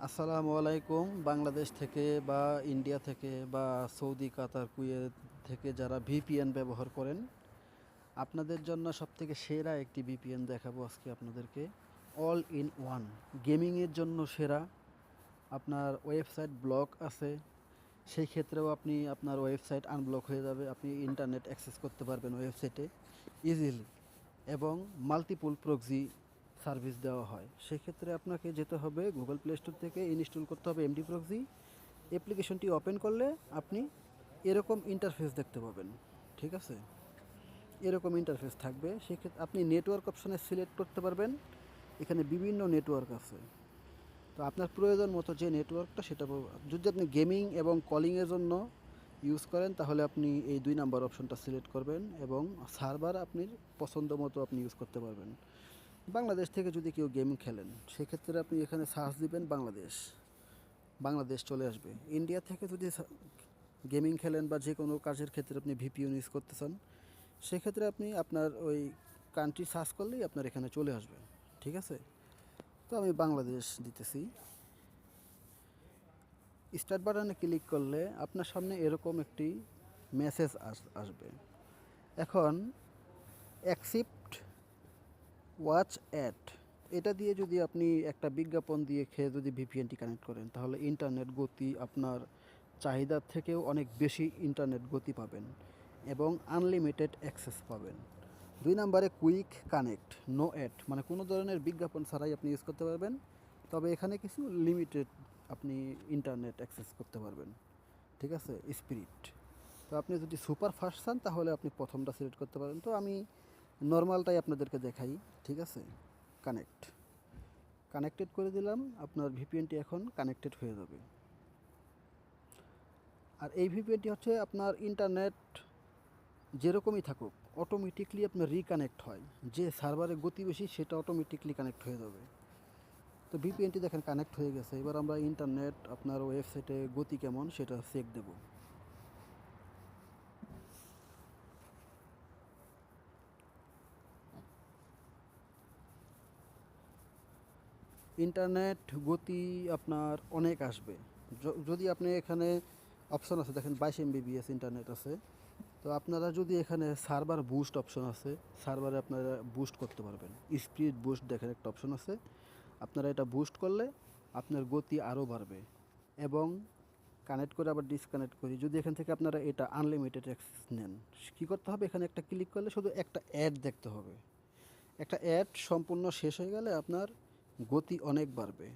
আসসালামু আলাইকুম। বাংলাদেশ থেকে বা ইন্ডিয়া থেকে বা সৌদি, কাতার, কুয়েত থেকে যারা ভিপিএন ব্যবহার করেন, আপনাদের জন্য সবথেকে সেরা একটি ভিপিএন দেখাবো আজকে আপনাদেরকে। অল ইন ওয়ান, গেমিংয়ের জন্য সেরা। আপনার ওয়েবসাইট ব্লক আছে, সেই ক্ষেত্রেও আপনি আপনার ওয়েবসাইট আনব্লক হয়ে যাবে, আপনি ইন্টারনেট অ্যাক্সেস করতে পারবেন ওয়েবসাইটে ইজিলি। এবং মাল্টিপল প্রক্সি সার্ভিস দেওয়া হয়। সেক্ষেত্রে আপনাকে যেতে হবে গুগল প্লে স্টোর থেকে ইনস্টল করতে হবে এমডি প্রক্সি। অ্যাপ্লিকেশনটি ওপেন করলে আপনি এরকম ইন্টারফেস দেখতে পাবেন। ঠিক আছে, এরকম ইন্টারফেস থাকবে। সেক্ষেত্রে আপনি নেটওয়ার্ক অপশানে সিলেক্ট করতে পারবেন। এখানে বিভিন্ন নেটওয়ার্ক আছে, তো আপনার প্রয়োজন মতো যে নেটওয়ার্কটা সেটা যদি আপনি গেমিং এবং কলিংয়ের জন্য ইউজ করেন তাহলে আপনি এই 2 নাম্বার অপশনটা সিলেক্ট করবেন এবং সার্ভার আপনার পছন্দ মতো আপনি ইউজ করতে পারবেন। বাংলাদেশ থেকে যদি কেউ গেম খেলেন সেক্ষেত্রে আপনি এখানে সার্চ দিবেন বাংলাদেশ, বাংলাদেশ চলে আসবে। ইন্ডিয়া থেকে যদি গেমিং খেলেন বা যে কোনো কাজের ক্ষেত্রে আপনি ভিপিএন ইউজ করতে চান সেক্ষেত্রে আপনি আপনার ওই কান্ট্রি সার্চ করলেই আপনার এখানে চলে আসবে। ঠিক আছে, তো আমি বাংলাদেশ দিতেছি। স্টার্ট বাটনে ক্লিক করলে আপনার সামনে এরকম একটি মেসেজ আসবে। এখন অ্যাকসেপ্ট ওয়াচ অ্যাড, এটা দিয়ে যদি আপনি একটা বিজ্ঞাপন দিয়ে খেয়ে যদি ভিপিএনটি কানেক্ট করেন তাহলে ইন্টারনেট গতি আপনার চাহিদার থেকেও অনেক বেশি ইন্টারনেট গতি পাবেন এবং আনলিমিটেড অ্যাক্সেস পাবেন। 2 নাম্বারে কুইক কানেক্ট নো অ্যাড, মানে কোনো ধরনের বিজ্ঞাপন ছাড়াই আপনি ইউজ করতে পারবেন, তবে এখানে কিছু লিমিটেড আপনি ইন্টারনেট অ্যাক্সেস করতে পারবেন। ঠিক আছে, স্পিরিট। তো আপনি যদি সুপার ফাস্ট চান তাহলে আপনি প্রথমটা সিলেক্ট করতে পারেন, তো আমি নর্মালটাই আপনাদেরকে দেখাই। ঠিক আছে, কানেক্টেড করে দিলাম, আপনার ভিপিএনটি এখন কানেক্টেড হয়ে যাবে। আর এই ভিপিএনটি হচ্ছে আপনার ইন্টারনেট যেরকমই থাকুক অটোমেটিকলি আপনার রিকানেক্ট হয়, যে সার্ভারে গতি বেশি সেটা অটোমেটিকলি কানেক্ট হয়ে যাবে। তো ভিপিএনটি দেখেন কানেক্ট হয়ে গেছে। এবার আমরা ইন্টারনেট আপনার ওয়েবসাইটে গতি কেমন সেটা চেক দেব। ইন্টারনেট গতি আপনার অনেক আসবে যদি আপনি এখানে অপশন আছে দেখেন 22 এমবিবিএস ইন্টারনেট আছে। তো আপনারা যদি এখানে সার্ভার বুস্ট অপশন আছে, সার্ভারে আপনারা বুস্ট করতে পারবেন। স্পিড বুস্ট দেখেন একটা অপশন আছে, আপনারা এটা বুস্ট করলে আপনার গতি আরও বাড়বে। এবং কানেক্ট করে আবার ডিসকানেক্ট করি, যদি এখান থেকে আপনারা এটা আনলিমিটেড অ্যাক্সেস নেন কী করতে হবে, এখানে একটা ক্লিক করলে শুধু একটা অ্যাড দেখতে হবে। একটা অ্যাড সম্পূর্ণ শেষ হয়ে গেলে আপনার গতি অনেক বাড়বে।